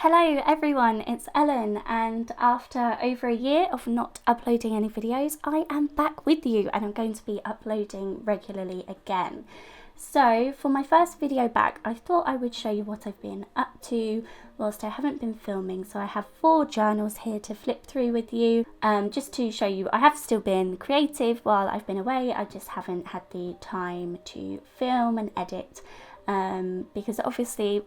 Hello everyone, it's Ellen, and after over a year of not uploading any videos, I am back with you and I'm going to be uploading regularly again. So for my first video back, I thought I would show you what I've been up to whilst I haven't been filming. So I have 4 journals here to flip through with you, just to show you I have still been creative while I've been away. I just haven't had the time to film and edit because obviously,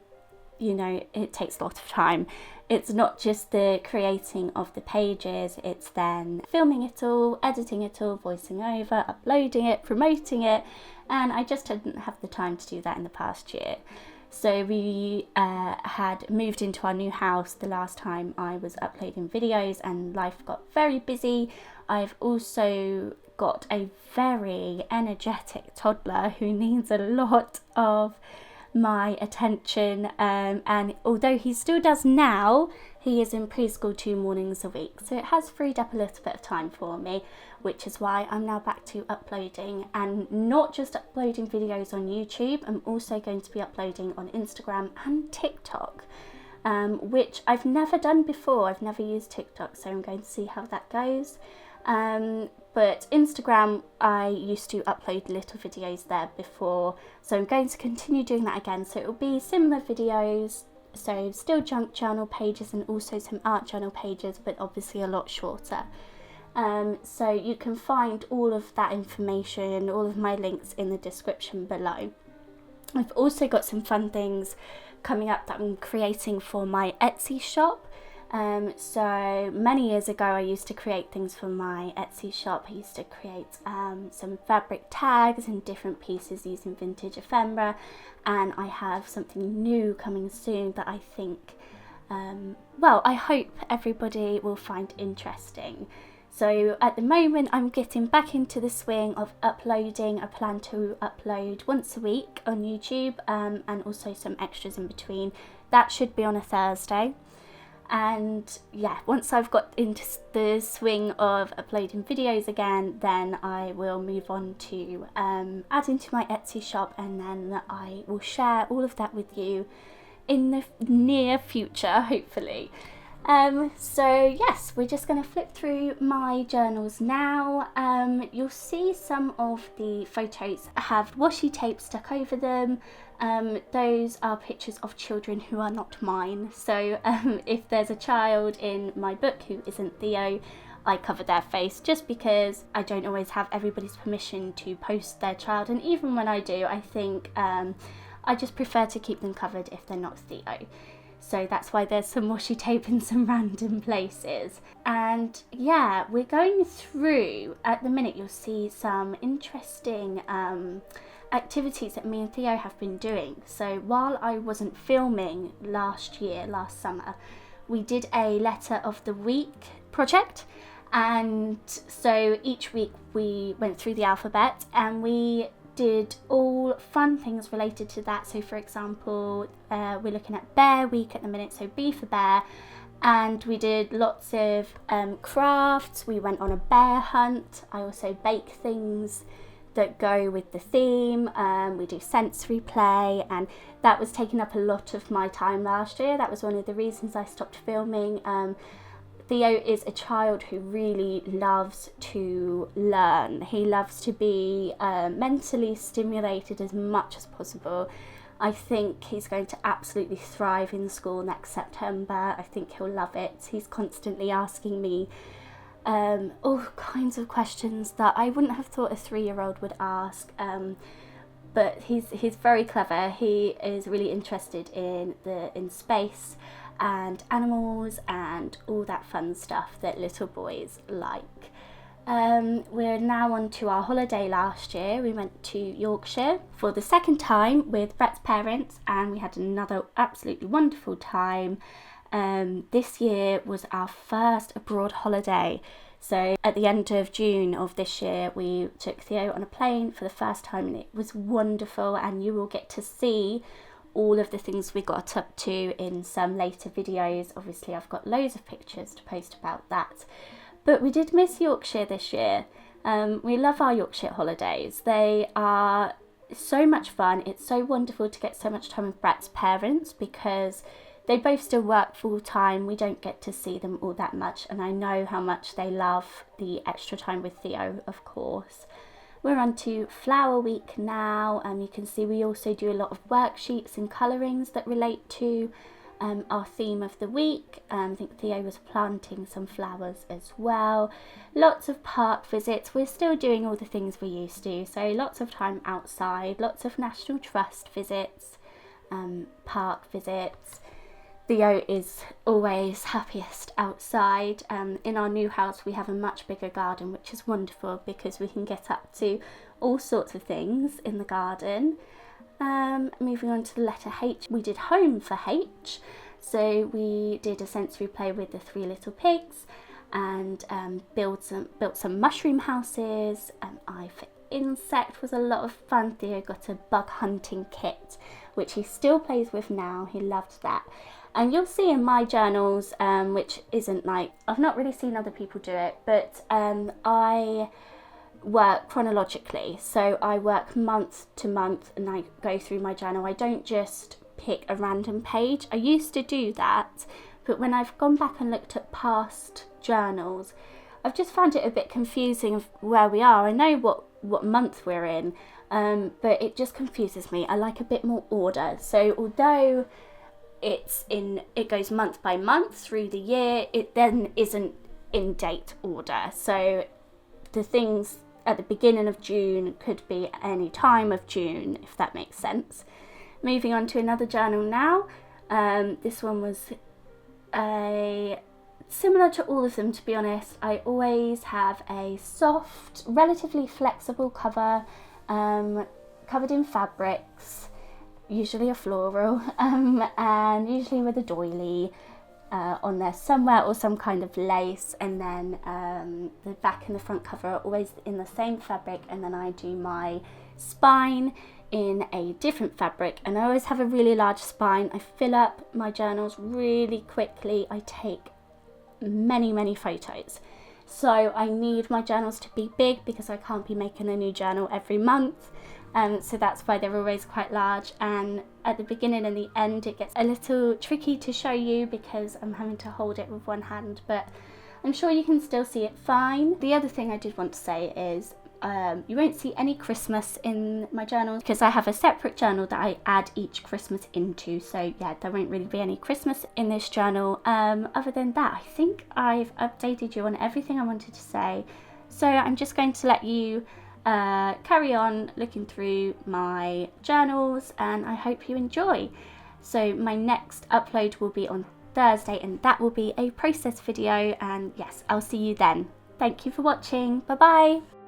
you know, it takes a lot of time. It's not just the creating of the pages, it's then filming it all, editing it all, voicing over, uploading it, promoting it, and I just didn't have the time to do that in the past year. So we had moved into our new house the last time I was uploading videos and life got very busy. I've also got a very energetic toddler who needs a lot of my attention, and although he still does now, he is in preschool 2 mornings a week, so it has freed up a little bit of time for me, which is why I'm now back to uploading, and not just uploading videos on YouTube. I'm also going to be uploading on Instagram and TikTok, which I've never done before. I've never used TikTok, so I'm going to see how that goes. But Instagram, I used to upload little videos there before, so I'm going to continue doing that again. So it will be similar videos, so still junk journal pages and also some art journal pages, but obviously a lot shorter. So you can find all of that information, all of my links in the description below. I've also got some fun things coming up that I'm creating for my Etsy shop. So many years ago I used to create things for my Etsy shop. I used to create some fabric tags and different pieces using vintage ephemera, and I have something new coming soon that I think, well, I hope everybody will find interesting. So at the moment I'm getting back into the swing of uploading. I plan to upload once a week on YouTube, and also some extras in between. That should be on a Thursday. And yeah, once I've got into the swing of uploading videos again, then I will move on to adding to my Etsy shop, and then I will share all of that with you in the near future, hopefully. So yes, we're just going to flip through my journals now. You'll see some of the photos have washi tape stuck over them. Those are pictures of children who are not mine. So if there's a child in my book who isn't Theo, I cover their face just because I don't always have everybody's permission to post their child, and even when I do, I think I just prefer to keep them covered if they're not Theo. So that's why there's some washi tape in some random places. And yeah, we're going through, at the minute you'll see some interesting activities that me and Theo have been doing. So while I wasn't filming last summer, we did a letter of the week project, and so each week we went through the alphabet and we did all fun things related to that. So for example, we're looking at Bear Week at the minute, so B for bear, and we did lots of crafts. We went on a bear hunt. I also bake things that go with the theme. We do sensory play, and that was taking up a lot of my time last year. That was one of the reasons I stopped filming. Theo is a child who really loves to learn. He loves to be mentally stimulated as much as possible. I think he's going to absolutely thrive in school next September. I think he'll love it. He's constantly asking me all kinds of questions that I wouldn't have thought a 3-year-old would ask. But he's very clever. He is really interested in space and animals and all that fun stuff that little boys like. We're now on to our holiday last year. We went to Yorkshire for the second time with Brett's parents, and we had another absolutely wonderful time. This year was our first abroad holiday. So at the end of June of this year, we took Theo on a plane for the first time, and it was wonderful, and you will get to see all of the things we got up to in some later videos. Obviously I've got loads of pictures to post about that, but we did miss Yorkshire this year. We love our Yorkshire holidays. They are so much fun. It's so wonderful to get so much time with Brett's parents because they both still work full time. We don't get to see them all that much, and I know how much they love the extra time with Theo, of course. We're on to Flower Week now, and you can see we also do a lot of worksheets and colourings that relate to our theme of the week. I think Theo was planting some flowers as well. Lots of park visits. We're still doing all the things we used to, so lots of time outside, lots of National Trust visits, park visits. Theo is always happiest outside. In our new house we have a much bigger garden, which is wonderful because we can get up to all sorts of things in the garden. Moving on to the letter H, we did home for H. So we did a sensory play with the 3 little pigs and built some mushroom houses. I for insect was a lot of fun. Theo got a bug hunting kit, which he still plays with now. He loved that. And you'll see in my journals, which isn't like, I've not really seen other people do it, but I work chronologically. So I work month to month and I go through my journal. I don't just pick a random page. I used to do that, but when I've gone back and looked at past journals, I've just found it a bit confusing of where we are. I know what month we're in, but it just confuses me. I like a bit more order. So although it goes month by month through the year, it then isn't in date order. So the things at the beginning of June could be any time of June, if that makes sense. Moving on to another journal now. This one was similar to all of them, to be honest. I always have a soft, relatively flexible cover, covered in fabrics, usually a floral, and usually with a doily on there somewhere, or some kind of lace, and then the back and the front cover are always in the same fabric, and then I do my spine in a different fabric, and I always have a really large spine. I fill up my journals really quickly. I take many photos, so I need my journals to be big because I can't be making a new journal every month. So that's why they're always quite large, and at the beginning and the end it gets a little tricky to show you because I'm having to hold it with one hand, but I'm sure you can still see it fine. The other thing I did want to say is you won't see any Christmas in my journal because I have a separate journal that I add each Christmas into, so yeah, there won't really be any Christmas in this journal. Other than that, I think I've updated you on everything I wanted to say, so I'm just going to let you carry on looking through my journals, and I hope you enjoy. So my next upload will be on Thursday, and that will be a process video, and yes, I'll see you then. Thank you for watching. Bye bye.